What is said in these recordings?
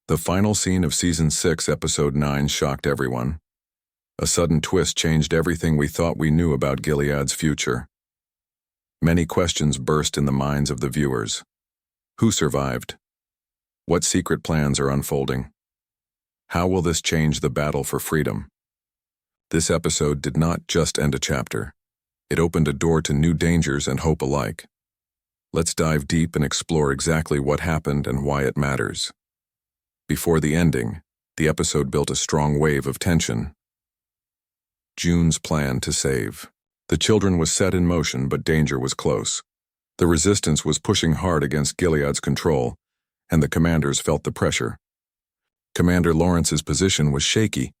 The final scene of Season 6, Episode 9 shocked everyone. A sudden twist changed everything we thought we knew about Gilead's future. Many questions burst in the minds of the viewers. Who survived? What secret plans are unfolding? How will this change the battle for freedom? This episode did not just end a chapter. It opened a door to new dangers and hope alike. Let's dive deep and explore exactly what happened and why it matters. Before the ending, the episode built a strong wave of tension. June's plan to save. The children was set in motion, but danger was close. The resistance was pushing hard against Gilead's control, and the commanders felt the pressure. Commander Lawrence's position was shaky,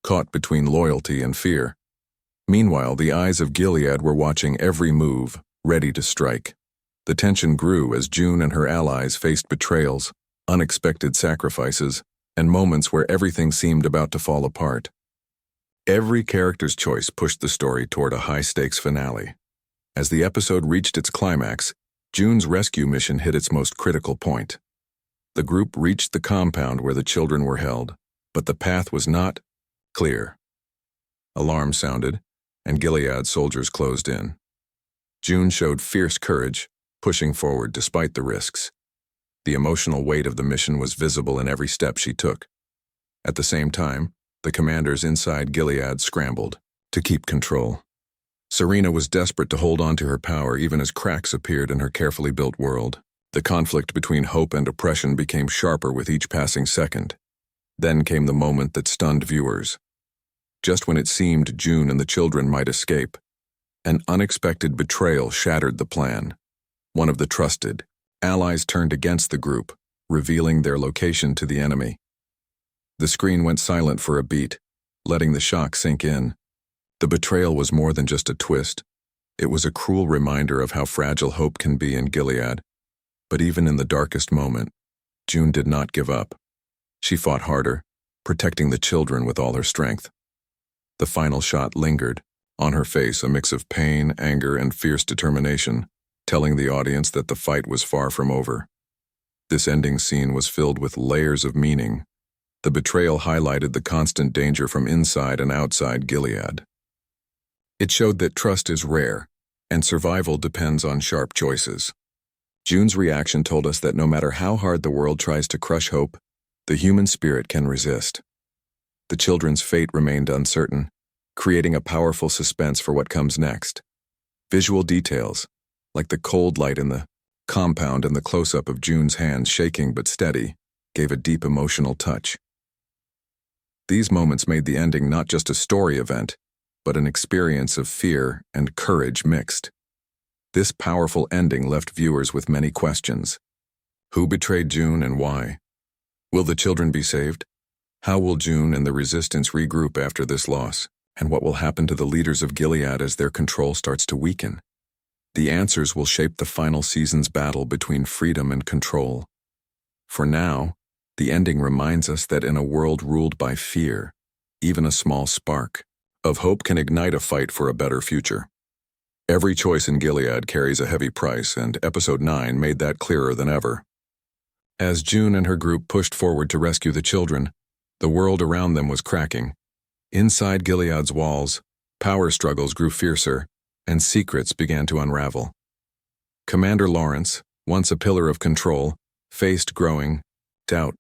caught between loyalty and fear. Meanwhile, the eyes of Gilead were watching every move, ready to strike. The tension grew as June and her allies faced betrayals, unexpected sacrifices, and moments where everything seemed about to fall apart. Every character's choice pushed the story toward a high-stakes finale. As the episode reached its climax, June's rescue mission hit its most critical point. The group reached the compound where the children were held, but the path was not clear. Alarms sounded, and Gilead's soldiers closed in. June showed fierce courage, pushing forward despite the risks. The emotional weight of the mission was visible in every step she took. At the same time, the commanders inside Gilead scrambled to keep control. Serena was desperate to hold on to her power even as cracks appeared in her carefully built world. The conflict between hope and oppression became sharper with each passing second. Then came the moment that stunned viewers. Just when it seemed June and the children might escape, an unexpected betrayal shattered the plan. One of the trusted allies turned against the group, revealing their location to the enemy. The screen went silent for a beat, letting the shock sink in. The betrayal was more than just a twist. It was a cruel reminder of how fragile hope can be in Gilead. But even in the darkest moment, June did not give up. She fought harder, protecting the children with all her strength. The final shot lingered, on her face a mix of pain, anger, and fierce determination, telling the audience that the fight was far from over. This ending scene was filled with layers of meaning. The betrayal highlighted the constant danger from inside and outside Gilead. It showed that trust is rare, and survival depends on sharp choices. June's reaction told us that no matter how hard the world tries to crush hope, the human spirit can resist. The children's fate remained uncertain, creating a powerful suspense for what comes next. Visual details, like the cold light in the compound and the close-up of June's hands shaking but steady, gave a deep emotional touch. These moments made the ending not just a story event, but an experience of fear and courage mixed. This powerful ending left viewers with many questions. Who betrayed June and why? Will the children be saved? How will June and the resistance regroup after this loss? And what will happen to the leaders of Gilead as their control starts to weaken? The answers will shape the final season's battle between freedom and control. For now, the ending reminds us that in a world ruled by fear, even a small spark of hope can ignite a fight for a better future. Every choice in Gilead carries a heavy price, and Episode 9 made that clearer than ever. As June and her group pushed forward to rescue the children, the world around them was cracking. Inside Gilead's walls, power struggles grew fiercer, and secrets began to unravel. Commander Lawrence, once a pillar of control, faced growing doubt,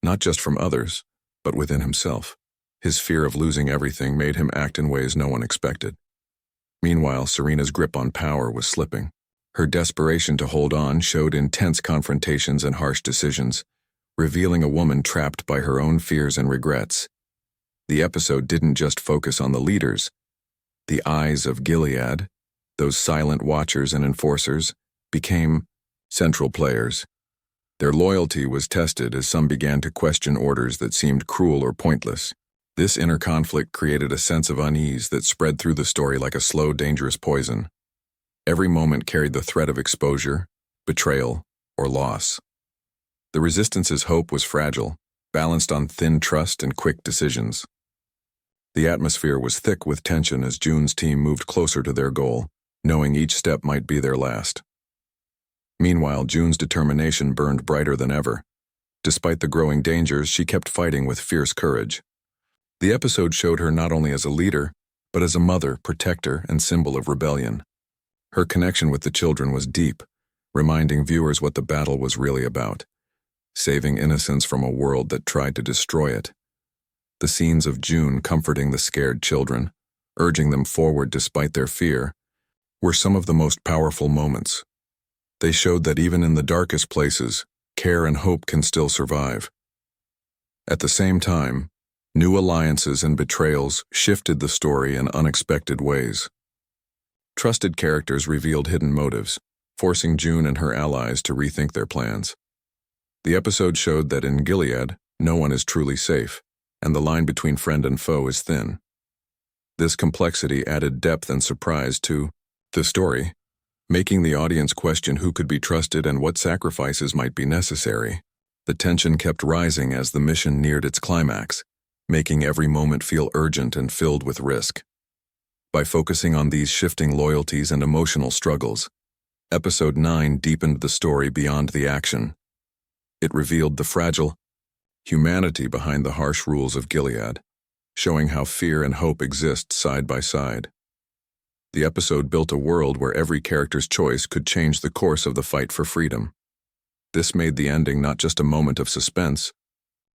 not just from others, but within himself. His fear of losing everything made him act in ways no one expected. Meanwhile, Serena's grip on power was slipping. Her desperation to hold on showed intense confrontations and harsh decisions, revealing a woman trapped by her own fears and regrets. The episode didn't just focus on the leaders. The eyes of Gilead, those silent watchers and enforcers, became central players. Their loyalty was tested as some began to question orders that seemed cruel or pointless. This inner conflict created a sense of unease that spread through the story like a slow, dangerous poison. Every moment carried the threat of exposure, betrayal, or loss. The resistance's hope was fragile, balanced on thin trust and quick decisions. The atmosphere was thick with tension as June's team moved closer to their goal, knowing each step might be their last. Meanwhile, June's determination burned brighter than ever. Despite the growing dangers, she kept fighting with fierce courage. The episode showed her not only as a leader, but as a mother, protector, and symbol of rebellion. Her connection with the children was deep, reminding viewers what the battle was really about, saving innocence from a world that tried to destroy it. The scenes of June comforting the scared children, urging them forward despite their fear, were some of the most powerful moments. They showed that even in the darkest places, care and hope can still survive. At the same time, new alliances and betrayals shifted the story in unexpected ways. Trusted characters revealed hidden motives, forcing June and her allies to rethink their plans. The episode showed that in Gilead, no one is truly safe, and the line between friend and foe is thin. This complexity added depth and surprise to the story, making the audience question who could be trusted and what sacrifices might be necessary. The tension kept rising as the mission neared its climax, making every moment feel urgent and filled with risk. By focusing on these shifting loyalties and emotional struggles, Episode 9 deepened the story beyond the action. It revealed the fragile humanity behind the harsh rules of Gilead, showing how fear and hope exist side by side. The episode built a world where every character's choice could change the course of the fight for freedom. This made the ending not just a moment of suspense,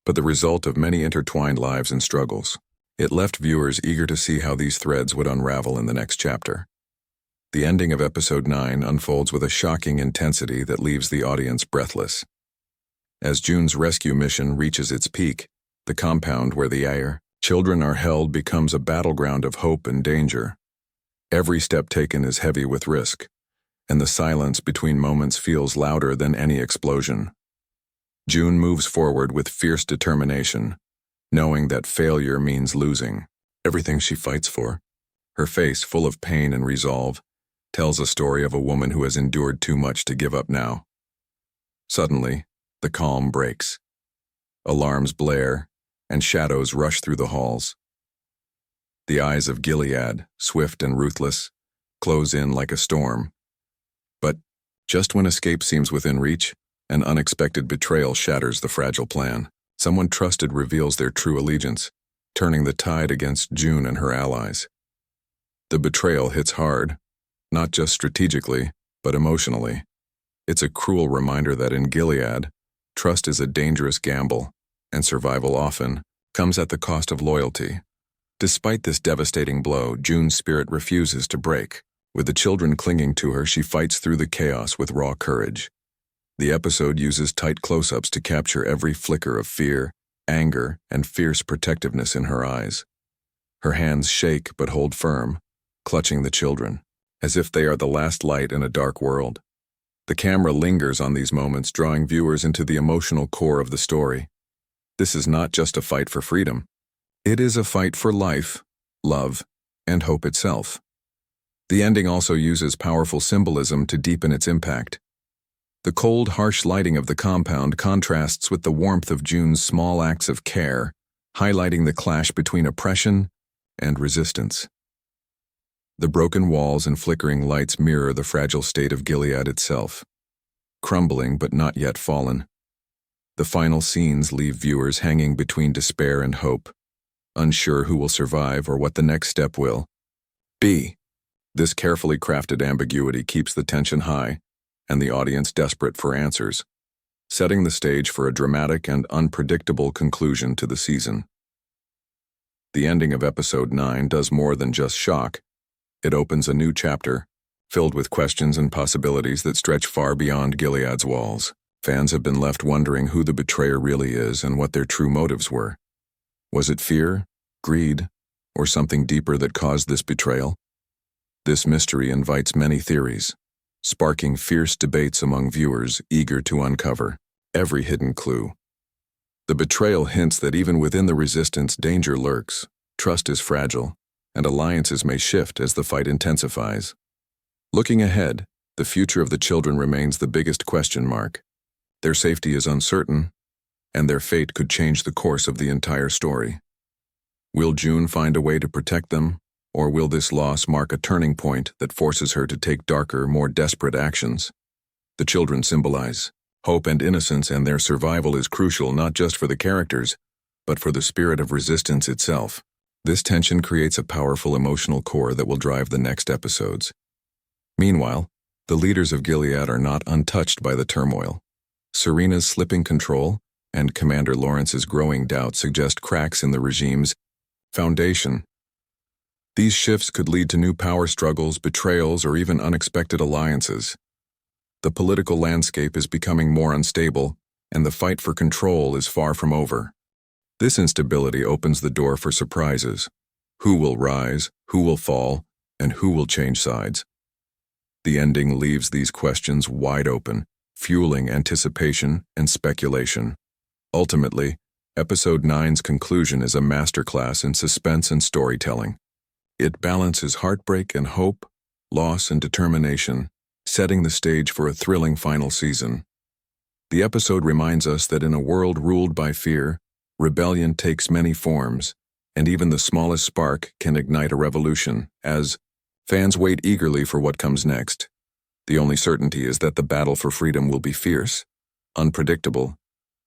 but the result of many intertwined lives and struggles. It left viewers eager to see how these threads would unravel in the next chapter. The ending of Episode 9 unfolds with a shocking intensity that leaves the audience breathless. As June's rescue mission reaches its peak, the compound where the children are held becomes a battleground of hope and danger. Every step taken is heavy with risk, and the silence between moments feels louder than any explosion. June moves forward with fierce determination, knowing that failure means losing everything she fights for. Her face, full of pain and resolve, tells a story of a woman who has endured too much to give up now. Suddenly, the calm breaks. Alarms blare, and shadows rush through the halls. The eyes of Gilead, swift and ruthless, close in like a storm. But just when escape seems within reach, an unexpected betrayal shatters the fragile plan. Someone trusted reveals their true allegiance, turning the tide against June and her allies. The betrayal hits hard, not just strategically, but emotionally. It's a cruel reminder that in Gilead, trust is a dangerous gamble, and survival often comes at the cost of loyalty. Despite this devastating blow, June's spirit refuses to break. With the children clinging to her, she fights through the chaos with raw courage. The episode uses tight close-ups to capture every flicker of fear, anger, and fierce protectiveness in her eyes. Her hands shake but hold firm, clutching the children, as if they are the last light in a dark world. The camera lingers on these moments, drawing viewers into the emotional core of the story. This is not just a fight for freedom. It is a fight for life, love, and hope itself. The ending also uses powerful symbolism to deepen its impact. The cold, harsh lighting of the compound contrasts with the warmth of June's small acts of care, highlighting the clash between oppression and resistance. The broken walls and flickering lights mirror the fragile state of Gilead itself, crumbling but not yet fallen. The final scenes leave viewers hanging between despair and hope, unsure who will survive or what the next step will be. This carefully crafted ambiguity keeps the tension high and the audience desperate for answers, setting the stage for a dramatic and unpredictable conclusion to the season. The ending of Episode 9 does more than just shock. It opens a new chapter, filled with questions and possibilities that stretch far beyond Gilead's walls. Fans have been left wondering who the betrayer really is and what their true motives were. Was it fear, greed, or something deeper that caused this betrayal? This mystery invites many theories, sparking fierce debates among viewers eager to uncover every hidden clue. The betrayal hints that even within the resistance, danger lurks, trust is fragile, and alliances may shift as the fight intensifies. Looking ahead, the future of the children remains the biggest question mark. Their safety is uncertain, and their fate could change the course of the entire story. Will June find a way to protect them, or will this loss mark a turning point that forces her to take darker, more desperate actions? The children symbolize Hope and innocence and their survival is crucial not just for the characters, but for the spirit of resistance itself. This tension creates a powerful emotional core that will drive the next episodes. Meanwhile, the leaders of Gilead are not untouched by the turmoil. Serena's slipping control and Commander Lawrence's growing doubt suggest cracks in the regime's foundation. These shifts could lead to new power struggles, betrayals, or even unexpected alliances. The political landscape is becoming more unstable, and the fight for control is far from over. This instability opens the door for surprises. Who will rise, who will fall, and who will change sides? The ending leaves these questions wide open, fueling anticipation and speculation. Ultimately, Episode 9's conclusion is a masterclass in suspense and storytelling. It balances heartbreak and hope, loss and determination, setting the stage for a thrilling final season. The episode reminds us that in a world ruled by fear, rebellion takes many forms, and even the smallest spark can ignite a revolution, as fans wait eagerly for what comes next. The only certainty is that the battle for freedom will be fierce, unpredictable,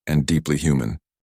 and deeply human.